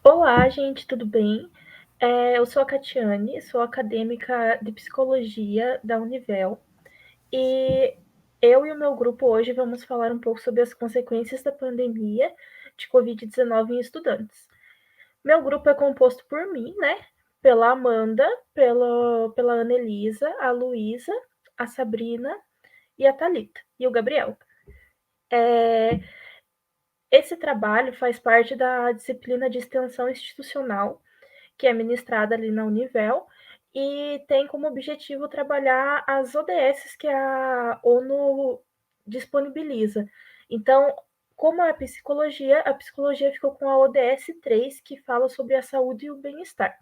Olá, gente, tudo bem? Eu sou a Catiane, sou acadêmica de psicologia da Univel e eu e o meu grupo hoje vamos falar um pouco sobre as consequências da pandemia de Covid-19 em estudantes. Meu grupo é composto por mim, né? Pela Amanda, pela Anelisa, a Luísa, a Sabrina e a Thalita e o Gabriel. Esse trabalho faz parte da disciplina de extensão institucional que é ministrada ali na Univel, e tem como objetivo trabalhar as ODSs que a ONU disponibiliza. Então, como é a psicologia ficou com a ODS 3, que fala sobre a saúde e o bem-estar.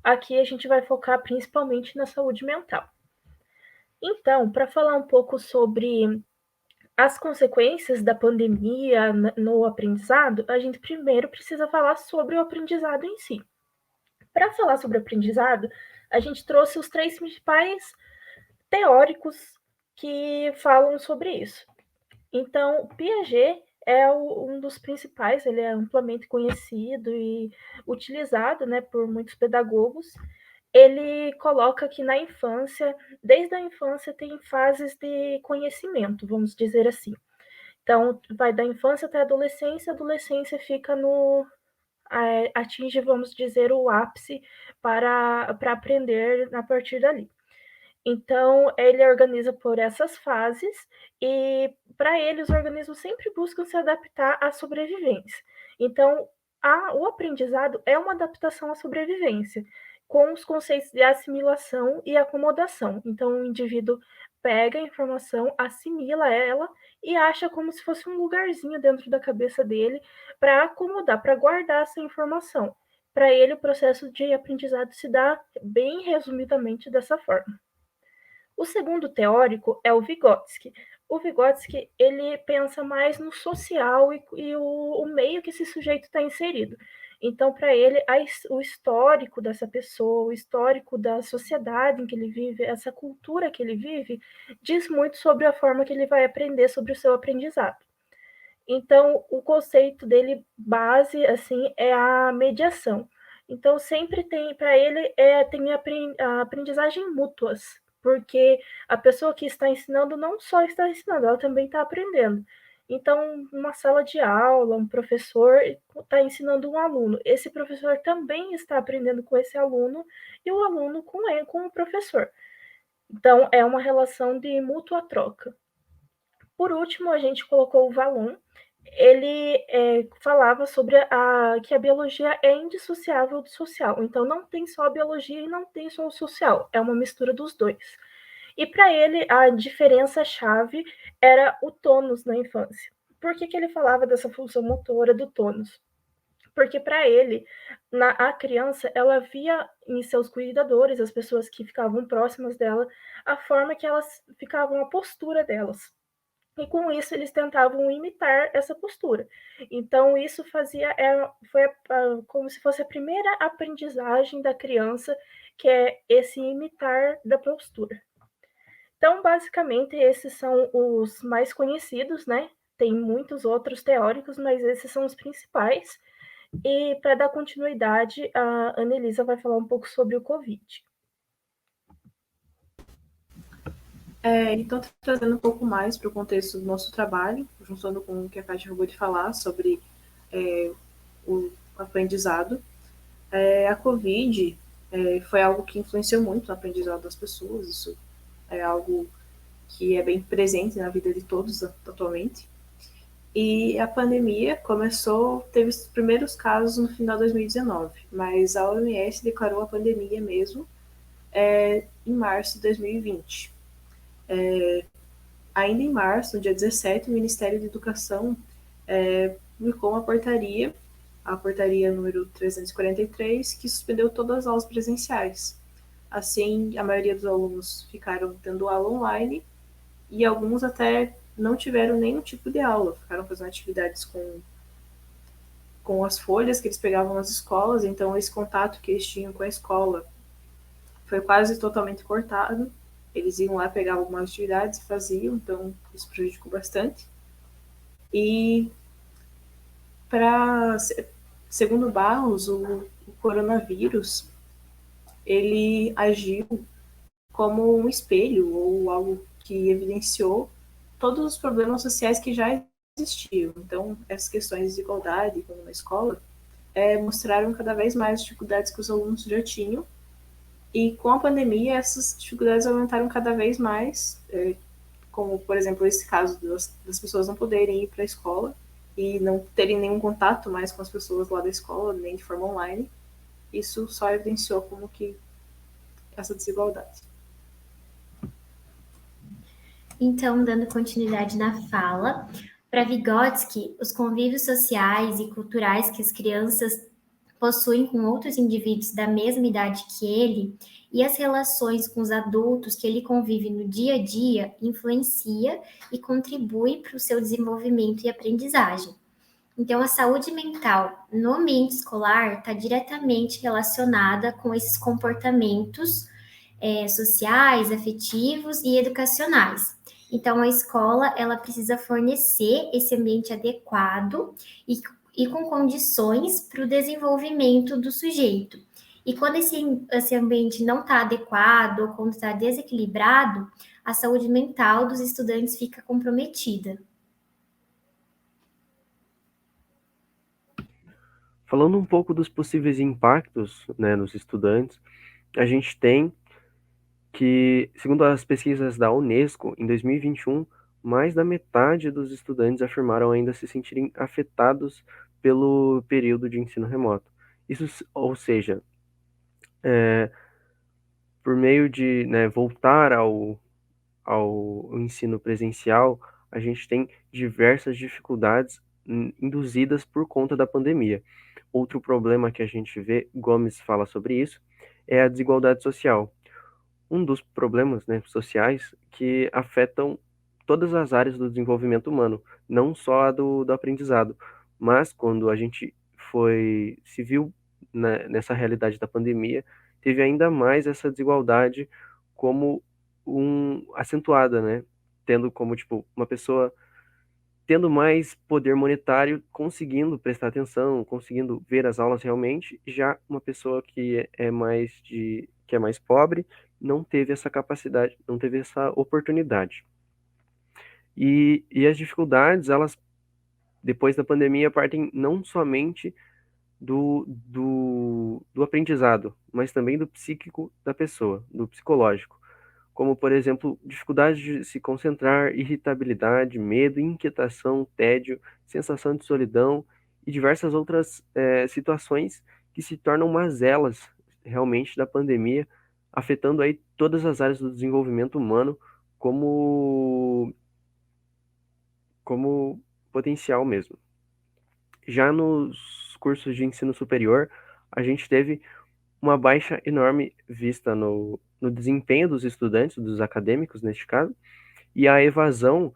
Aqui a gente vai focar principalmente na saúde mental. Então, para falar um pouco sobre as consequências da pandemia no aprendizado, a gente primeiro precisa falar sobre o aprendizado em si. Para falar sobre aprendizado, a gente trouxe os três principais teóricos que falam sobre isso. Então, Piaget é um dos principais, ele é amplamente conhecido e utilizado, né, por muitos pedagogos. Ele coloca que na infância, desde a infância, tem fases de conhecimento, vamos dizer assim. Então, vai da infância até a adolescência fica no atinge, vamos dizer, o ápice para aprender a partir dali. Então, ele organiza por essas fases e, para ele, os organismos sempre buscam se adaptar à sobrevivência. Então, o aprendizado é uma adaptação à sobrevivência, com os conceitos de assimilação e acomodação. Então, o indivíduo pega a informação, assimila ela e acha como se fosse um lugarzinho dentro da cabeça dele para acomodar, para guardar essa informação. Para ele, o processo de aprendizado se dá bem resumidamente dessa forma. O segundo teórico é o Vygotsky. O Vygotsky ele pensa mais no social e o meio que esse sujeito está inserido. Então, para ele, o histórico dessa pessoa, o histórico da sociedade em que ele vive, essa cultura que ele vive, diz muito sobre a forma que ele vai aprender sobre o seu aprendizado. Então, o conceito dele base assim é a mediação. Então, sempre tem para ele tem a aprendizagem mútuas, porque a pessoa que está ensinando não só está ensinando, ela também está aprendendo. Então, uma sala de aula, um professor está ensinando um aluno. Esse professor também está aprendendo com esse aluno e o aluno com ele, com o professor. Então, é uma relação de mútua troca. Por último, a gente colocou o Valon. Ele falava sobre que a biologia é indissociável do social. Então, não tem só a biologia e não tem só o social. É uma mistura dos dois. E para ele, a diferença-chave era o tônus na infância. Por que ele falava dessa função motora do tônus? Porque para ele, a criança, ela via em seus cuidadores, as pessoas que ficavam próximas dela, a forma que elas ficavam, a postura delas. E com isso eles tentavam imitar essa postura. Então isso foi como se fosse a primeira aprendizagem da criança, que é esse imitar da postura. Então, basicamente, esses são os mais conhecidos, né? Tem muitos outros teóricos, mas esses são os principais. E para dar continuidade, a Anelisa vai falar um pouco sobre o Covid. Então, trazendo um pouco mais para o contexto do nosso trabalho, juntando com o que a Kátia acabou de falar sobre o aprendizado, a Covid foi algo que influenciou muito o aprendizado das pessoas, isso é algo que é bem presente na vida de todos atualmente. E a pandemia teve os primeiros casos no final de 2019, mas a OMS declarou a pandemia mesmo em março de 2020. Ainda em março, no dia 17, o Ministério da Educação publicou uma portaria, a portaria número 343, que suspendeu todas as aulas presenciais. Assim, a maioria dos alunos ficaram tendo aula online e alguns até não tiveram nenhum tipo de aula, ficaram fazendo atividades com as folhas que eles pegavam nas escolas, então esse contato que eles tinham com a escola foi quase totalmente cortado. Eles iam lá, pegavam algumas atividades e faziam, então isso prejudicou bastante. E para Segundo Barros, o coronavírus, ele agiu como um espelho ou algo que evidenciou todos os problemas sociais que já existiam. Então, essas questões de desigualdade, como na escola, mostraram cada vez mais dificuldades que os alunos já tinham. E com a pandemia, essas dificuldades aumentaram cada vez mais, como, por exemplo, esse caso das pessoas não poderem ir para a escola e não terem nenhum contato mais com as pessoas lá da escola, nem de forma online. Isso só evidenciou como que essa desigualdade. Então, dando continuidade na fala, para Vygotsky, os convívios sociais e culturais que as crianças possuem com outros indivíduos da mesma idade que ele e as relações com os adultos que ele convive no dia a dia influencia e contribui para o seu desenvolvimento e aprendizagem. Então, a saúde mental no ambiente escolar está diretamente relacionada com esses comportamentos sociais, afetivos e educacionais. Então, a escola ela precisa fornecer esse ambiente adequado e com condições para o desenvolvimento do sujeito. E quando esse ambiente não está adequado ou quando está desequilibrado, a saúde mental dos estudantes fica comprometida. Falando um pouco dos possíveis impactos, né, nos estudantes, a gente tem que, segundo as pesquisas da Unesco, em 2021, mais da metade dos estudantes afirmaram ainda se sentirem afetados pelo período de ensino remoto. Isso, ou seja, por meio de, né, voltar ao ensino presencial, a gente tem diversas dificuldades induzidas por conta da pandemia. Outro problema que a gente vê, Gomes fala sobre isso, é a desigualdade social. Um dos problemas, né, sociais que afetam todas as áreas do desenvolvimento humano, não só a do aprendizado, mas quando a gente se viu, né, nessa realidade da pandemia, teve ainda mais essa desigualdade como acentuada, né? Tendo como, tipo, uma pessoa tendo mais poder monetário, conseguindo prestar atenção, conseguindo ver as aulas realmente, já uma pessoa que é mais pobre, não teve essa capacidade, não teve essa oportunidade. E as dificuldades, elas, depois da pandemia, partem não somente do aprendizado, mas também do psíquico da pessoa, do psicológico, como, por exemplo, dificuldade de se concentrar, irritabilidade, medo, inquietação, tédio, sensação de solidão e diversas outras situações que se tornam mazelas realmente da pandemia, afetando aí todas as áreas do desenvolvimento humano como potencial mesmo. Já nos cursos de ensino superior, a gente teve uma baixa enorme vista no desempenho dos estudantes, dos acadêmicos neste caso, e a evasão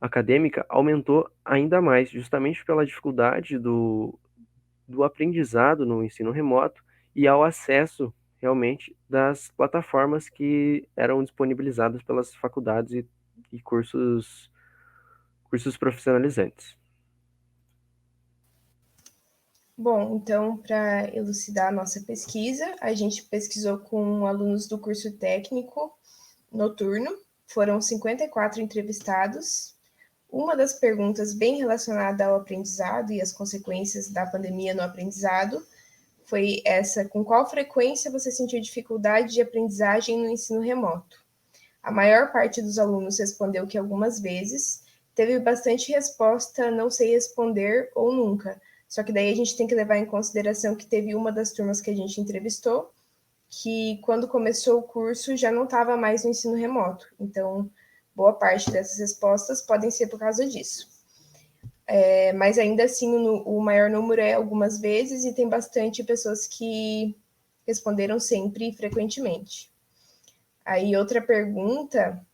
acadêmica aumentou ainda mais, justamente pela dificuldade do aprendizado no ensino remoto e ao acesso realmente das plataformas que eram disponibilizadas pelas faculdades e cursos profissionalizantes. Bom, então, para elucidar a nossa pesquisa, a gente pesquisou com alunos do curso técnico noturno, foram 54 entrevistados. Uma das perguntas bem relacionada ao aprendizado e as consequências da pandemia no aprendizado foi essa: com qual frequência você sentiu dificuldade de aprendizagem no ensino remoto? A maior parte dos alunos respondeu que algumas vezes, teve bastante resposta não sei responder ou nunca. Só que daí a gente tem que levar em consideração que teve uma das turmas que a gente entrevistou que quando começou o curso já não estava mais no ensino remoto. Então, boa parte dessas respostas podem ser por causa disso. Mas ainda assim, o maior número é algumas vezes e tem bastante pessoas que responderam sempre e frequentemente. Aí, outra pergunta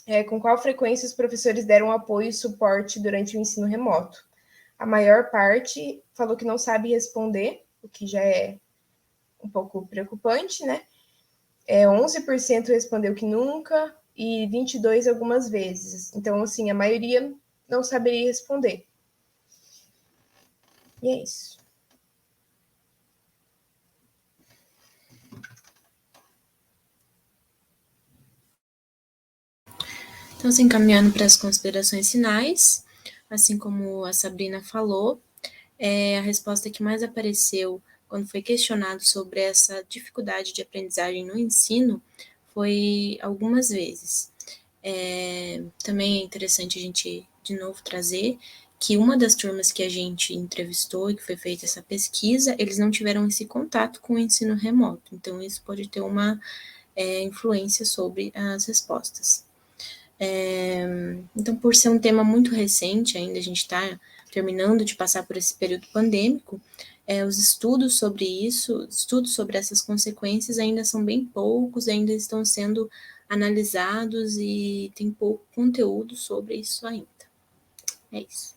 é com qual frequência os professores deram apoio e suporte durante o ensino remoto? A maior parte falou que não sabe responder, o que já é um pouco preocupante, né? 11% respondeu que nunca e 22% algumas vezes. Então, assim, a maioria não saberia responder. E é isso. Então, se encaminhando para as considerações finais, assim como a Sabrina falou, a resposta que mais apareceu quando foi questionado sobre essa dificuldade de aprendizagem no ensino foi algumas vezes. Também é interessante a gente, de novo, trazer que uma das turmas que a gente entrevistou e que foi feita essa pesquisa, eles não tiveram esse contato com o ensino remoto, então isso pode ter uma influência sobre as respostas. Então, por ser um tema muito recente, ainda a gente está terminando de passar por esse período pandêmico, os estudos sobre isso, estudos sobre essas consequências ainda são bem poucos, ainda estão sendo analisados e tem pouco conteúdo sobre isso ainda. É isso.